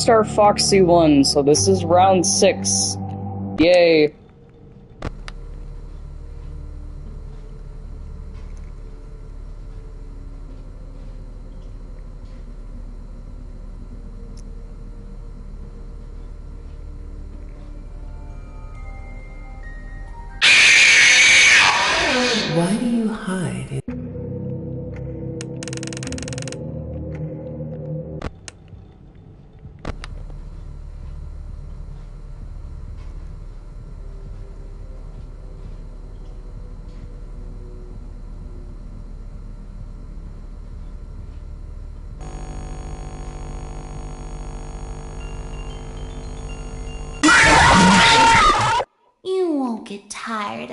Star Foxy won, so this is round 6. Yay. Why do you hide? You won't get tired.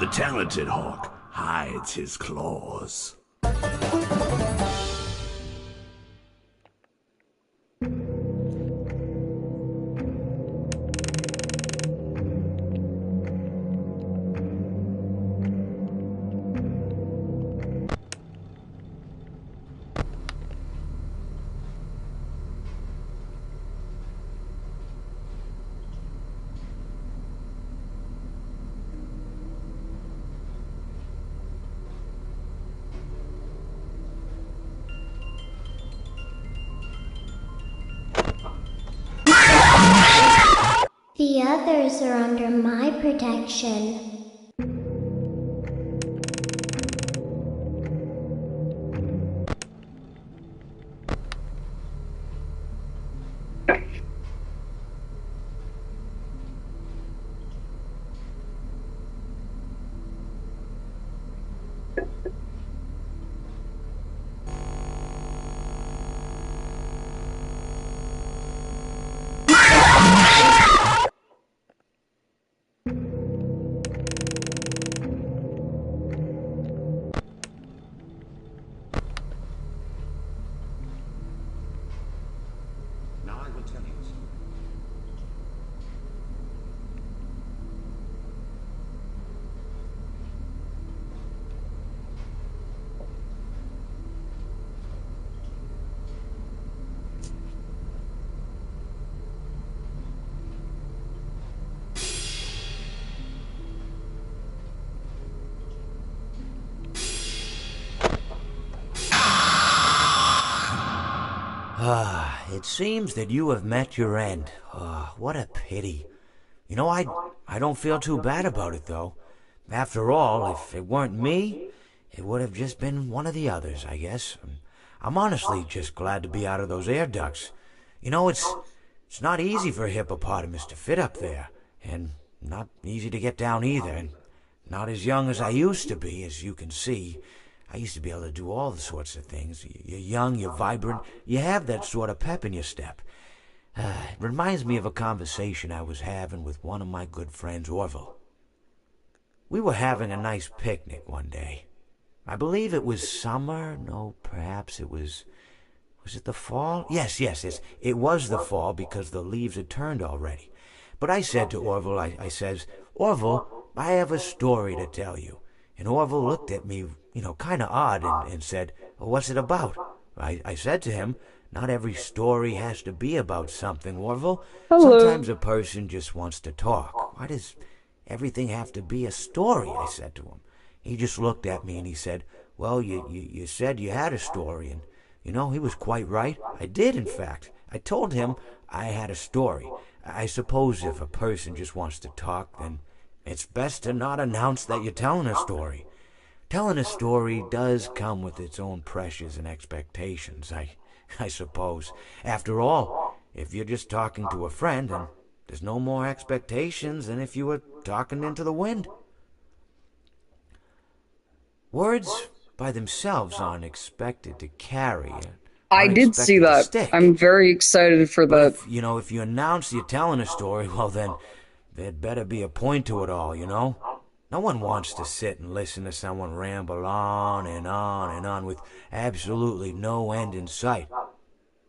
The talented hawk hides his claws. The others are under my protection. Now I will tell you something. It seems that you have met your end. What a pity. You know, I don't feel too bad about it, though. After all, if it weren't me, it would have just been one of the others, I guess. I'm honestly just glad to be out of those air ducts. You know, it's not easy for a hippopotamus to fit up there, and not easy to get down either, and not as young as I used to be, as you can see. I used to be able to do all the sorts of things. You're young, you're vibrant, you have that sort of pep in your step. It reminds me of a conversation I was having with one of my good friends, Orville. We were having a nice picnic one day. I believe it was summer. No, perhaps it was... Was it the fall? Yes. It was the fall because the leaves had turned already. But I said to Orville, I says, Orville, I have a story to tell you. And Orville looked at me, kind of odd and said, well, what's it about? I said to him, not every story has to be about something, Orville. Hello. Sometimes a person just wants to talk. Why does everything have to be a story? I said to him. He just looked at me and he said, well, you said you had a story. And, he was quite right. I did, in fact. I told him I had a story. I suppose if a person just wants to talk, then it's best to not announce that you're telling a story. Telling a story does come with its own pressures and expectations, I suppose. After all, if you're just talking to a friend, then there's no more expectations than if you were talking into the wind. Words by themselves aren't expected to carry I did see expect it to that. stick. I'm very excited for But that. if you announce you're telling a story, well then, there'd better be a point to it all, you know? No one wants to sit and listen to someone ramble on and on and on with absolutely no end in sight.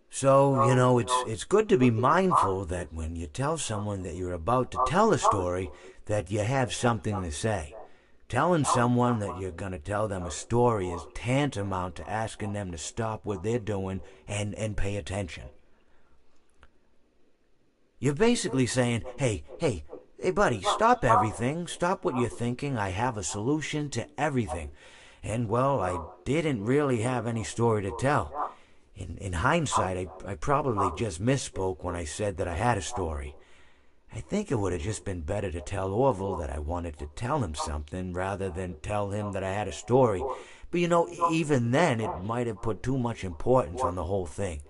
So, it's good to be mindful that when you tell someone that you're about to tell a story, that you have something to say. Telling someone that you're going to tell them a story is tantamount to asking them to stop what they're doing and pay attention. You're basically saying, hey, buddy, stop everything. Stop what you're thinking. I have a solution to everything. And, well, I didn't really have any story to tell. In hindsight, I probably just misspoke when I said that I had a story. I think it would have just been better to tell Orville that I wanted to tell him something rather than tell him that I had a story. But even then, it might have put too much importance on the whole thing.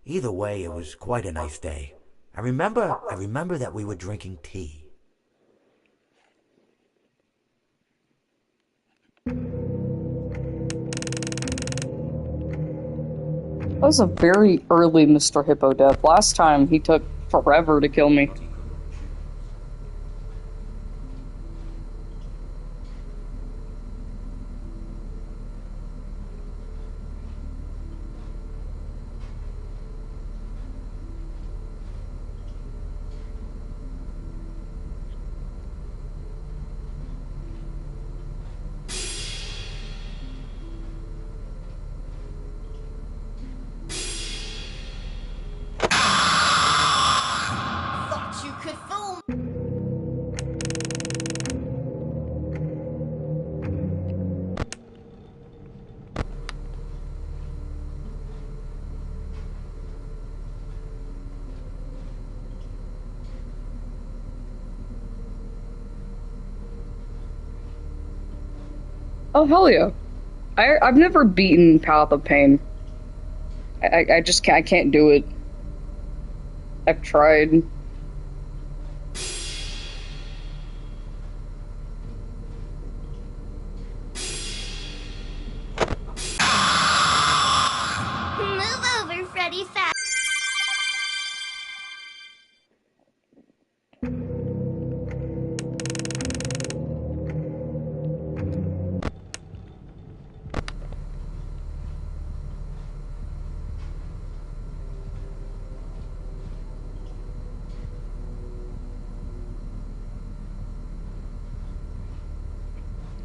Either way, it was quite a nice day. I remember that we were drinking tea. That was a very early Mr. Hippo death. Last time, he took forever to kill me. Oh, hell yeah. I've never beaten Path of Pain. I just can't, I can't do it. I've tried. Move over, Freddy Fast.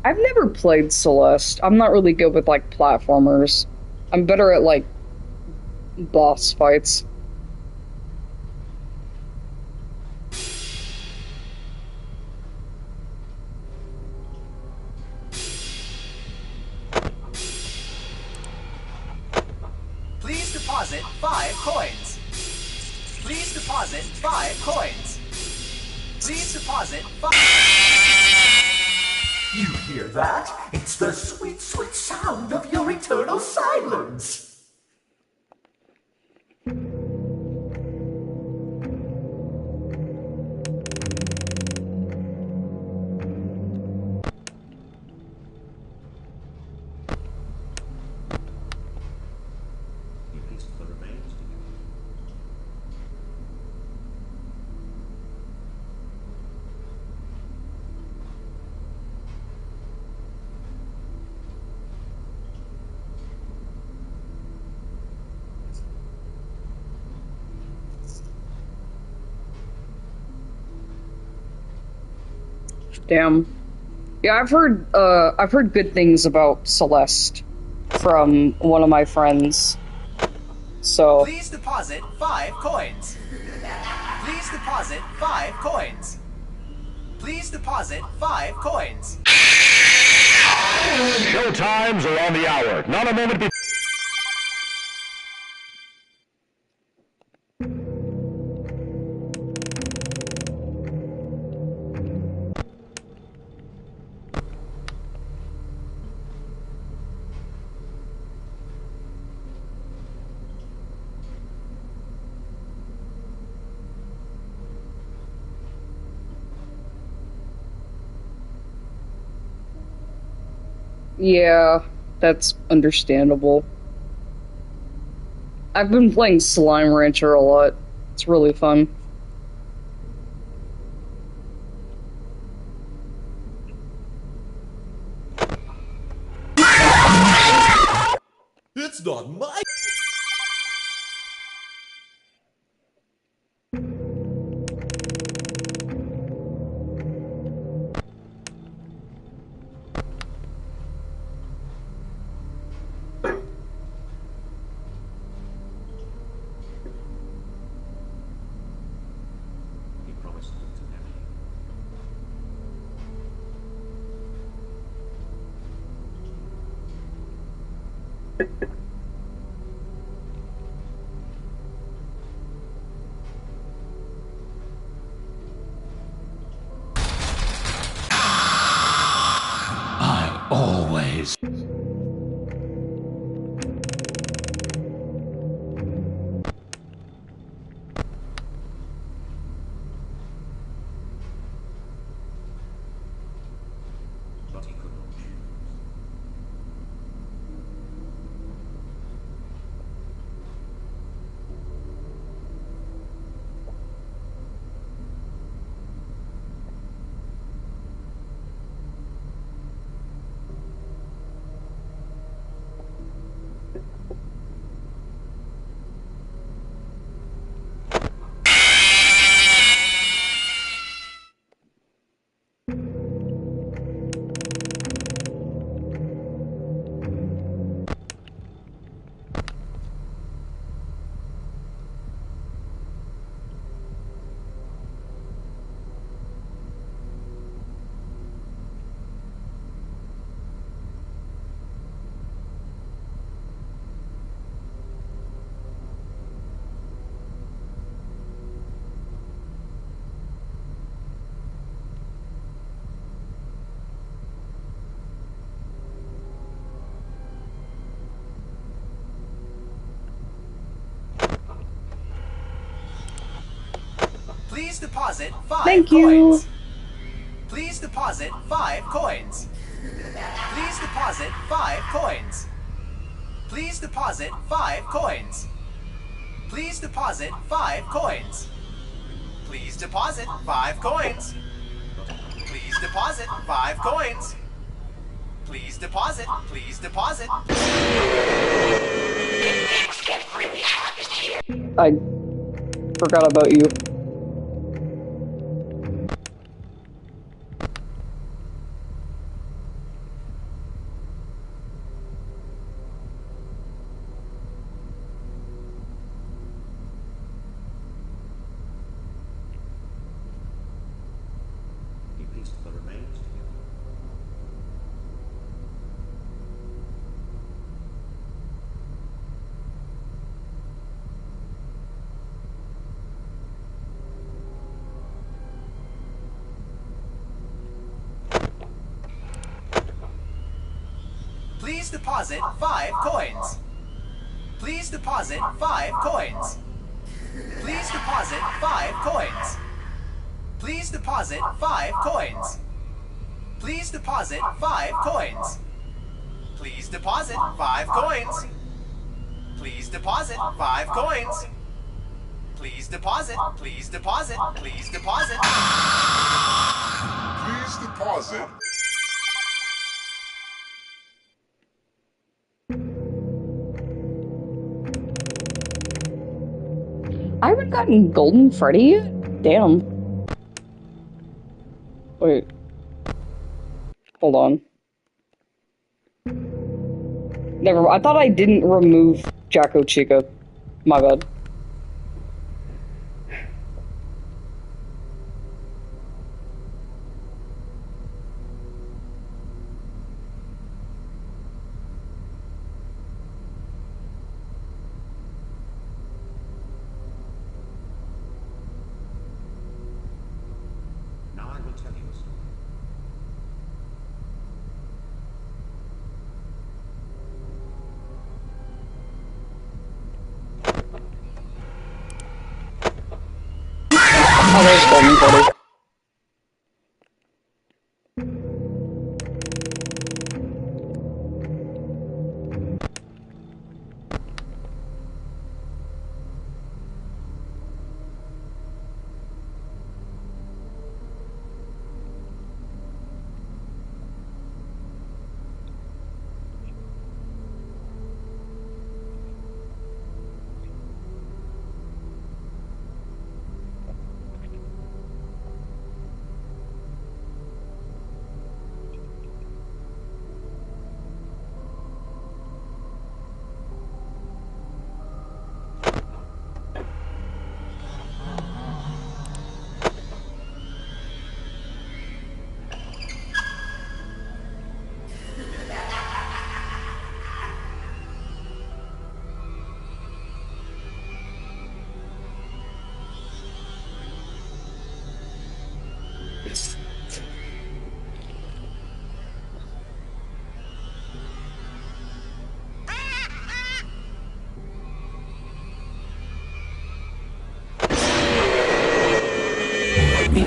I've never played Celeste. I'm not really good with, like, platformers. I'm better at, like, boss fights. Please deposit 5 coins. Please deposit 5 coins. Please deposit 5. You hear that? It's the sweet, sweet sound of your eternal silence. Damn. Yeah, I've heard good things about Celeste from one of my friends. So. Please deposit 5 coins. Please deposit 5 coins. Please deposit 5 coins. Show times are on the hour. Not a moment before. Yeah, that's understandable. I've been playing Slime Rancher a lot. It's really fun. It's not my. He promised to marry you. I always. But he could not choose. Please deposit 5 Thank you. coins. Please deposit 5 coins. Please deposit 5 coins. Please deposit 5 coins. Please deposit 5 coins. Please deposit 5 coins. Please deposit 5 coins. Please deposit. Please deposit. I forgot about you. He pieced the remains together. Please deposit 5 coins. Please deposit 5 coins. Please deposit 5 coins. Please deposit 5 coins. Please deposit 5 coins. Please deposit 5 coins. Please deposit 5 coins. Please deposit. Please deposit. Please deposit. Please deposit. I haven't gotten Golden Freddy yet? Damn. Wait. Hold on. Never. I thought I didn't remove Jacko Chica. My bad. Now I will tell you a story. Oh, there's Golden Freddy.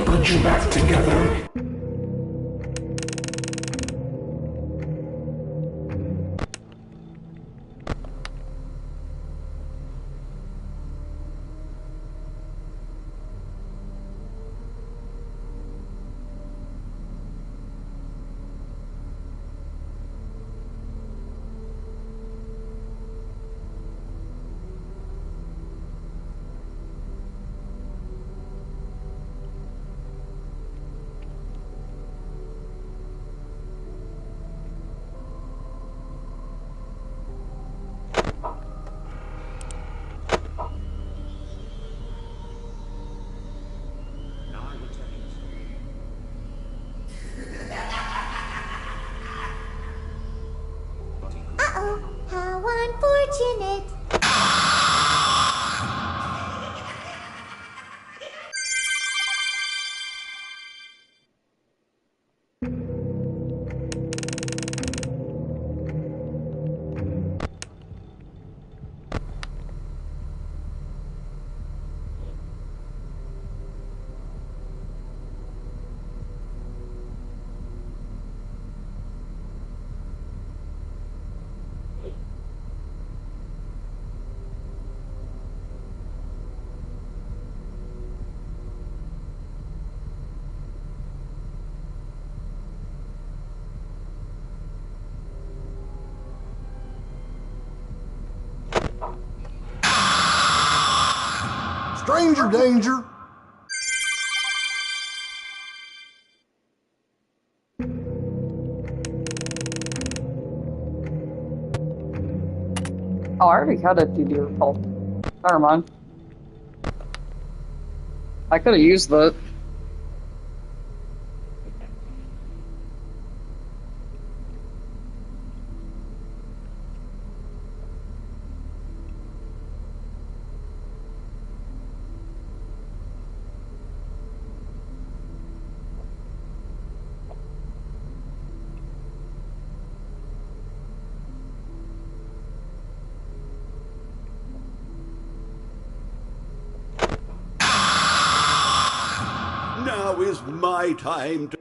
put you back together. Now I will tell you a story. But he could Uh-oh, how unfortunate. Stranger danger! Oh, I already had a DD repulse. Never mind. I could have used that. Now is my time to...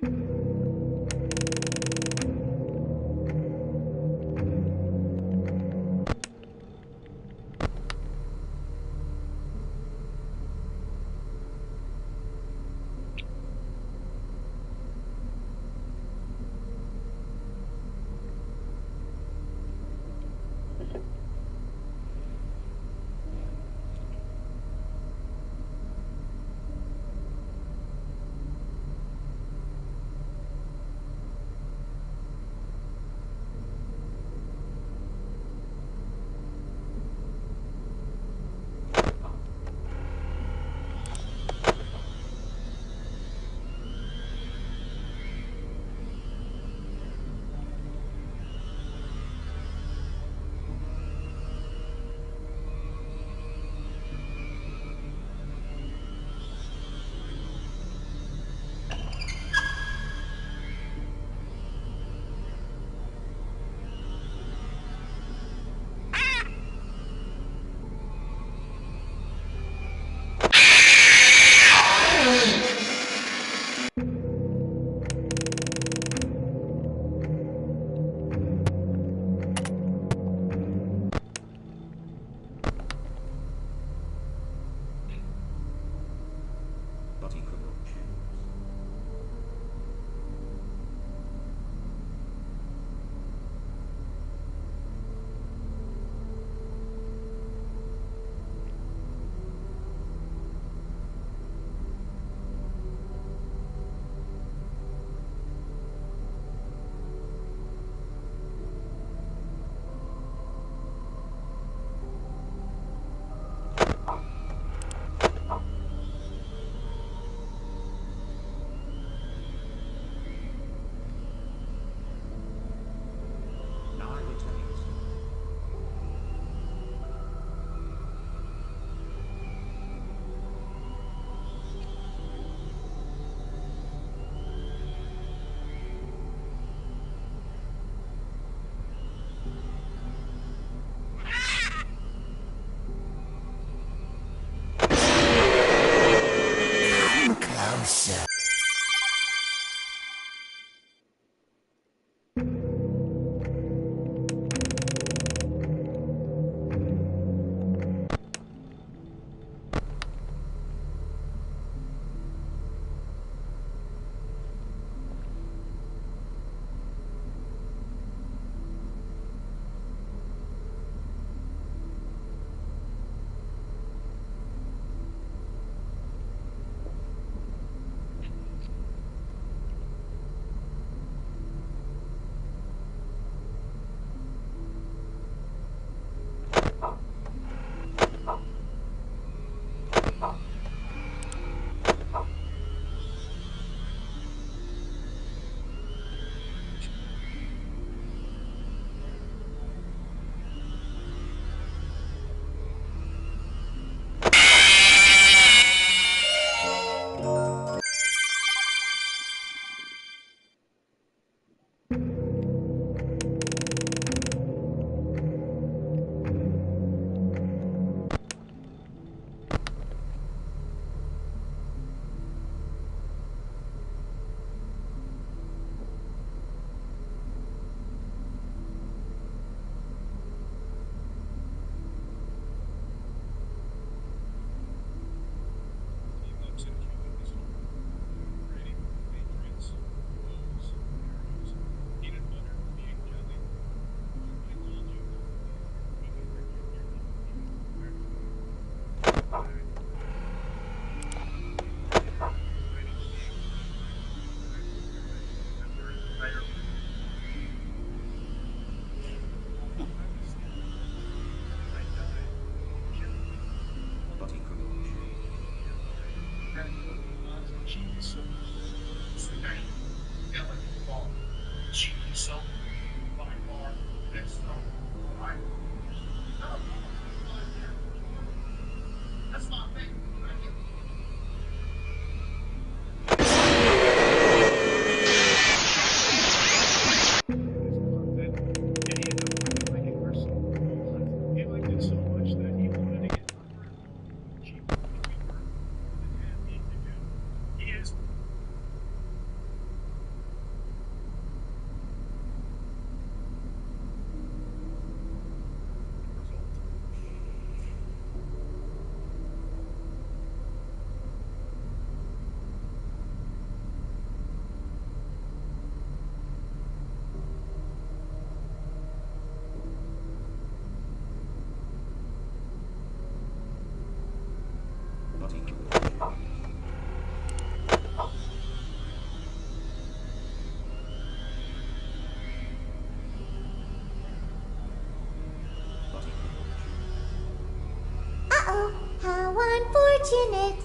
unfortunate.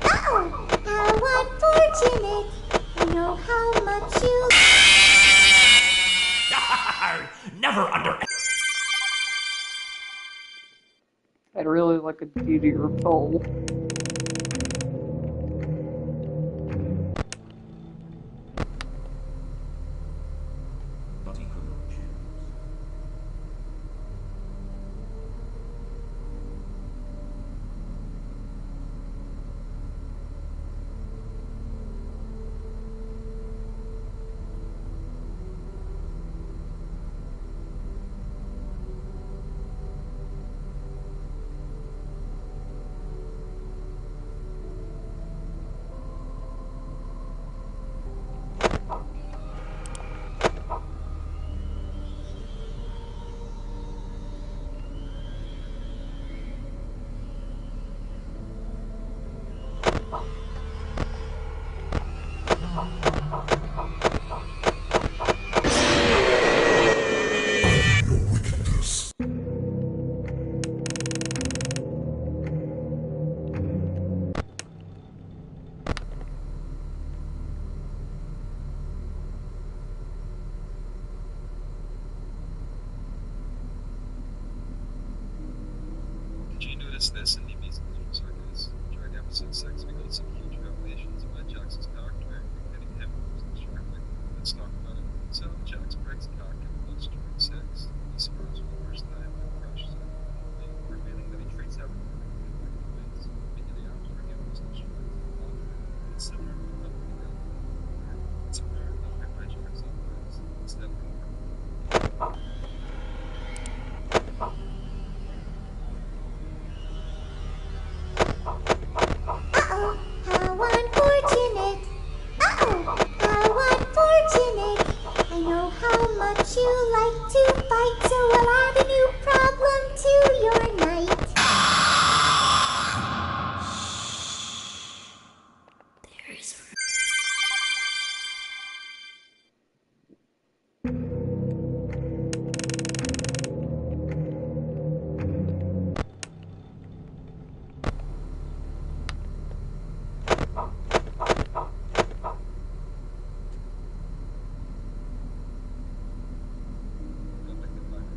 Uh-oh, how unfortunate. I know how much you... Never under. I'd really like a beauty repel. Did you notice this in the Amazing Dream Circus? During episode 6, we got some huge revelations about Jackson's character, including him losing his traffic. Let's talk about it. So, Jackson breaks a cock and blows during 6. He swerves for the first time and crashes out completely, revealing that he treats everyone like ways. Immediately after, he almost destroys the body. It's similar to the company that it's apparent that why Jackson lives instead of more. Uh-oh, how unfortunate. Uh-oh, how unfortunate. I know how much you like to fight, so I'll add a new problem to your night.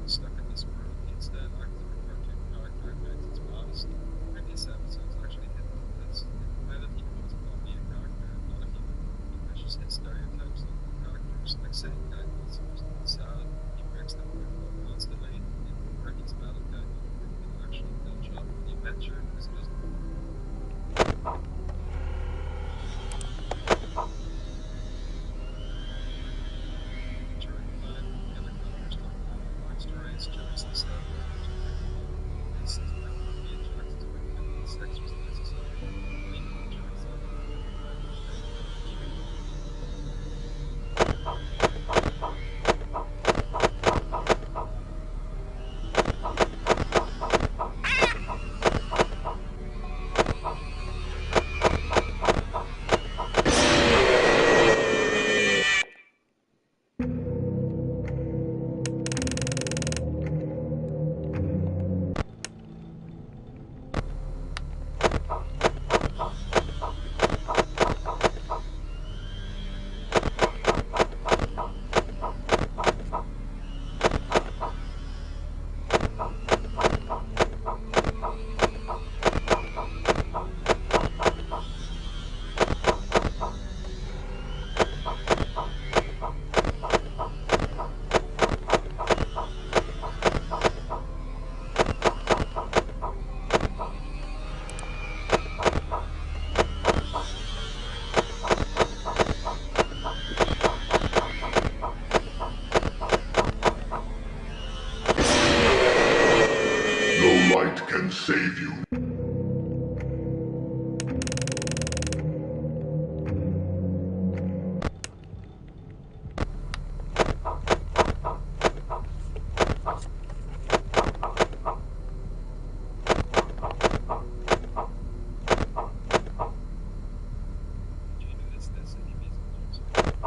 Stuck in this world, he instead acts as a cartoon character and makes its past. Previous episodes actually hinted at this. In the pilot, he wants to be a character, not a human. He pushes his stereotypes on characters, like saying that he's supposed to be sad. He breaks the fourth wall constantly, and where he's mad at that, he can actually build up the adventure because he doesn't. During the night, the other characters talk about their backstories. Jackson said that this is not going to be Jackson's weekend. Sex was necessary. Meanwhile, Jackson No light can save you. Did you notice this in the Amazing Dream Circus?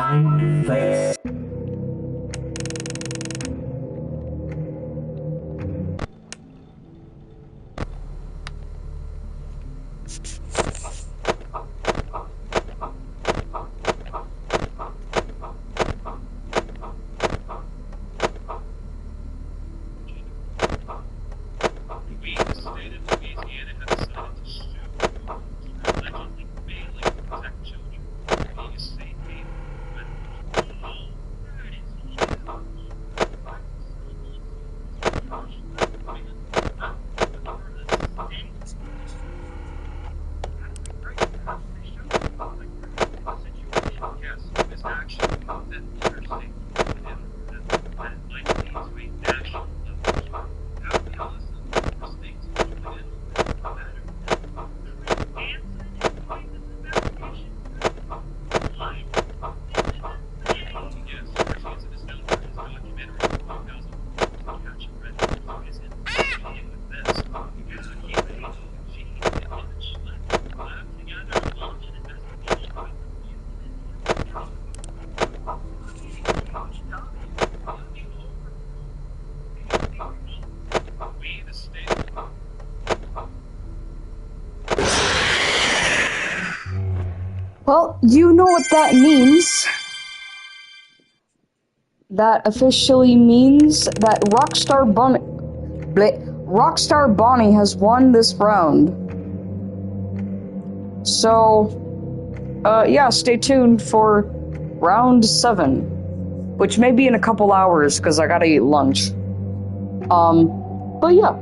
fine face. We, the state of Louisiana, have decided to sue for allegedly failing to protect children, being a safe haven for offenders. That is huge. Yes, this action that interstate and that it might lead to a national level. Have we listened to states join in the matter? Yes, Mercedes is known for his documentary from 2004, Catch a Predator. His interview with this, because when he was able to achieve the image, lab together and launch an investigation with we, the state. Well, you know what that means. That officially means that Rockstar Bonnie has won this round. So, yeah, stay tuned for round 7, which may be in a couple hours because I gotta eat lunch. But yeah.